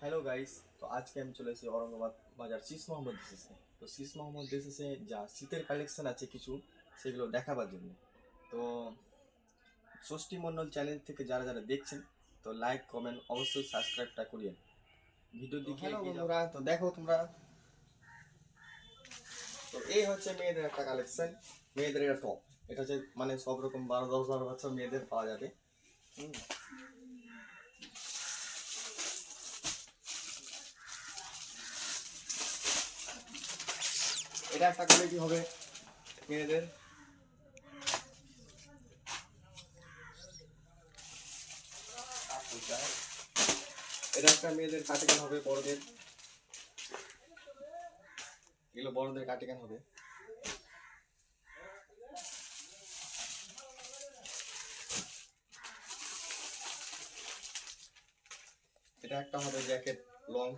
Hello guys. तो आज के हम চলে এসেছি औरंगाबाद বাজার শীষ মোহাম্মদ ডিসেসে। তো শীষ মোহাম্মদ ডিসেসে যা শীতের কালেকশন আছে কিছু সেগুলো দেখাবার জন্য। তো ষষ্ঠী মণ্ডল চ্যানেল থেকে যারা যারা দেখছেন তো লাইক কমেন্ট অবশ্যই সাবস্ক্রাইবটা করিয়ে ভিডিও দিকে হ্যালো বন্ধুরা, তো দেখো তোমরা। তো এই হচ্ছে মেয়েদের একটা কালেকশন, মেয়েদের একটা টপ। এটা হচ্ছে মানে সব রকম 12-10-12 বছর মেয়েদের পাওয়া যাবে। এটা একটা কোয়ালিটি হবে মেয়েদের। এটা একটা মেয়েদের কাটিং হবে, বড়দের এগুলো বড়দের কাটিং হবে। এটা একটা হবে জ্যাকেট লং।